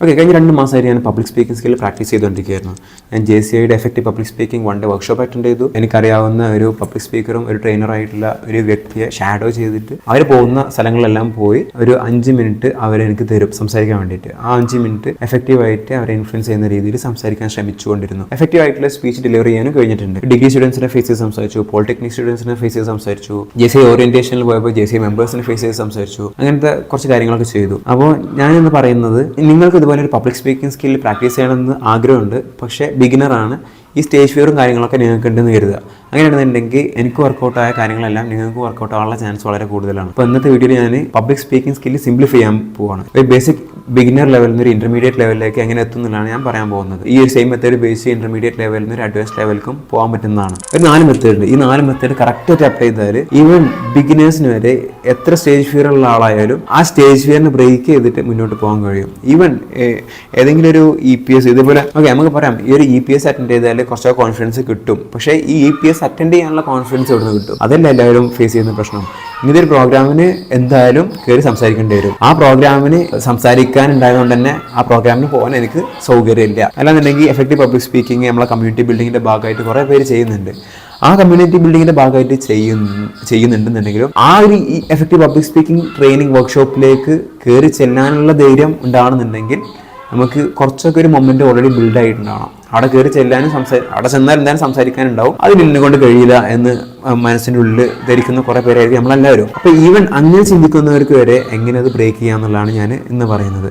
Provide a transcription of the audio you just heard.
Okay, കഴിഞ്ഞ 2 മാസമായിട്ട് ഞാൻ പബ്ലിക് സ്പീക്കിംഗ് സ്കിൽ പ്രാക്ടീസ് ചെയ്തുകൊണ്ടിരിക്കുകയായിരുന്നു. ഞാൻ JCIയുടെ effective public speaking 1 day workshop attend ചെയ്തു. എനിക്കറിയാവുന്ന ഒരു പബ്ലിക് സ്പീക്കറും ഒരു ട്രെയിനറായിട്ടുള്ള ഒരു വ്യക്തിയെ ഷാഡോ ചെയ്തിട്ട് അവർ പോകുന്ന സ്ഥലങ്ങളിലെല്ലാം പോയി ഒരു 5 മിനിറ്റ് അവരെനിക്ക് തരും സംസാരിക്കാൻ വേണ്ടിയിട്ട്. ആ 5 മിനിറ്റ് എഫക്റ്റീവായിട്ട് അവരെ ഇൻഫ്ലുവൻസ് ചെയ്യുന്ന രീതിയിൽ സംസാരിക്കാൻ ശ്രമിച്ചുകൊണ്ടിരുന്നു. എഫക്റ്റീവ് ആയിട്ടുള്ള സ്പീച്ച് ഡെലിവറി ചെയ്യാനും കഴിഞ്ഞിട്ടുണ്ട്. ഡിഗ്രി സ്റ്റുഡൻസിനെ ഫേസ് ചെയ്ത് സംസാരിച്ചു, പോളിടെക്നിക് സ്റ്റുഡൻസിനെ ഫേസ് ചെയ്ത് സംസാരിച്ചു, JCI ഓറിയന്റേഷനിൽ പോയപ്പോൾ JCI മെമ്പേഴ്സിനെ ഫേസ് ചെയ്ത് സംസാരിച്ചു. അങ്ങനത്തെ കുറച്ച് കാര്യങ്ങളൊക്കെ ചെയ്തു. അപ്പോൾ ഞാനിന്ന് പറയുന്നത്, നിങ്ങൾക്ക് ഇതുപോലെ ഒരു പബ്ലിക് സ്പീക്കിംഗ് സ്കിൽ പ്രാക്ടീസ് ചെയ്യണമെന്ന് ആഗ്രഹമുണ്ട്, പക്ഷേ ബിഗിനറാണ്, ഈ സ്റ്റേജ് ഫിയറും കാര്യങ്ങളൊക്കെ നിങ്ങൾക്ക് ഉണ്ടെന്ന് കരുതുക. അങ്ങനെയാണെന്നുണ്ടെങ്കിൽ എനിക്ക് വർക്കൗട്ടായ കാര്യങ്ങളെല്ലാം നിങ്ങൾക്ക് വർക്കൗട്ട് ആവാനുള്ള ചാൻസ് വളരെ കൂടുതലാണ്. അപ്പോൾ ഇന്നത്തെ വീഡിയോയിൽ ഞാൻ പബ്ലിക് സ്പീക്കിംഗ് സ്കിൽ സിംപ്ലിഫൈ ചെയ്യാൻ പോവാണ്. ഒരു ബേസിക് ബിഗിനർ ലെവലിൽ നിന്ന് ഒരു ഇന്റർമീഡിയറ്റ് ലെവലിലേക്ക് എങ്ങനെ എത്തുന്നതാണ് ഞാൻ പറയാൻ പോകുന്നത്. ഈ ഒരു സെയിം മെത്തേഡ് ബേസ് ഇന്റർമീഡിയറ്റ് ലെവലിൽ നിന്ന് ഒരു അഡ്വാൻസ് ലെവലിലേക്കും പോകാൻ പറ്റുന്നതാണ്. ഒരു 4 മെത്തേഡ് ഉണ്ട്. ഈ 4 മെത്തേഡ് കറക്റ്റായിട്ട് അപ്ലൈ ചെയ്താൽ ഈവൻ ബിഗിനേഴ്സിന് വരെ എത്ര സ്റ്റേജ് ഫിയർ ഉള്ള ആളായാലും ആ സ്റ്റേജ് ഫിയറിന് ബ്രേക്ക് ചെയ്തിട്ട് മുന്നോട്ട് പോകാൻ കഴിയും. ഈവൻ ഏതെങ്കിലും ഒരു EPS ഇതുപോലെ നമുക്ക് പറയാം, ഈ ഒരു EPS അറ്റൻഡ് ചെയ്താൽ കുറച്ചൊക്കെ കോൺഫിഡൻസ് കിട്ടും. പക്ഷേ ഈ EPS അറ്റൻഡ് ചെയ്യാനുള്ള കോൺഫിഡൻസ് എവിടെ നിന്ന് കിട്ടും? അതല്ല എല്ലാവരും ഫേസ് ചെയ്യുന്ന പ്രശ്നം. ഇങ്ങനത്തെ ഒരു പ്രോഗ്രാമിന് എന്തായാലും കയറി സംസാരിക്കേണ്ടി വരും. ആ പ്രോഗ്രാമിന് സംസാരിക്കാനുണ്ടായതുകൊണ്ട് തന്നെ ആ പ്രോഗ്രാമിന് പോകാൻ എനിക്ക് സൗകര്യമില്ല. അല്ലാന്നുണ്ടെങ്കിൽ എഫക്റ്റീവ് പബ്ലിക് സ്പീക്കിംഗ് നമ്മളെ കമ്മ്യൂണിറ്റി ബിൽഡിങ്ങിന്റെ ഭാഗമായിട്ട് കുറേ പേര് ചെയ്യുന്നുണ്ട്. ആ കമ്മ്യൂണിറ്റി ബിൽഡിങ്ങിന്റെ ഭാഗമായിട്ട് ചെയ്യുന്നുണ്ടെന്നുണ്ടെങ്കിലും ആ ഒരു എഫക്റ്റീവ് പബ്ലിക് സ്പീക്കിംഗ് ട്രെയിനിങ് വർക്ക്ഷോപ്പിലേക്ക് കയറി ചെല്ലാനുള്ള ധൈര്യം ഉണ്ടാവണമെന്നുണ്ടെങ്കിൽ നമുക്ക് കുറച്ചൊക്കെ ഒരു മൊമെന്റ് ഓൾറെഡി ബിൽഡ് ആയിട്ടുണ്ടാവണം. അവിടെ കയറി ചെല്ലാനും അവിടെ ചെന്നാൽ എന്തായാലും സംസാരിക്കാനുണ്ടാവും. അതിന് എന്നെ കൊണ്ട് കഴിയില്ല എന്ന് മനസ്സിൻ്റെ ഉള്ളിൽ ധരിക്കുന്ന കുറേ പേരായിരിക്കും നമ്മളെല്ലാവരും. അപ്പോൾ ഈവൻ അങ്ങനെ ചിന്തിക്കുന്നവർക്ക് വരെ എങ്ങനെ അത് ബ്രേക്ക് ചെയ്യാന്നുള്ളതാണ് ഞാൻ ഇന്ന് പറയുന്നത്.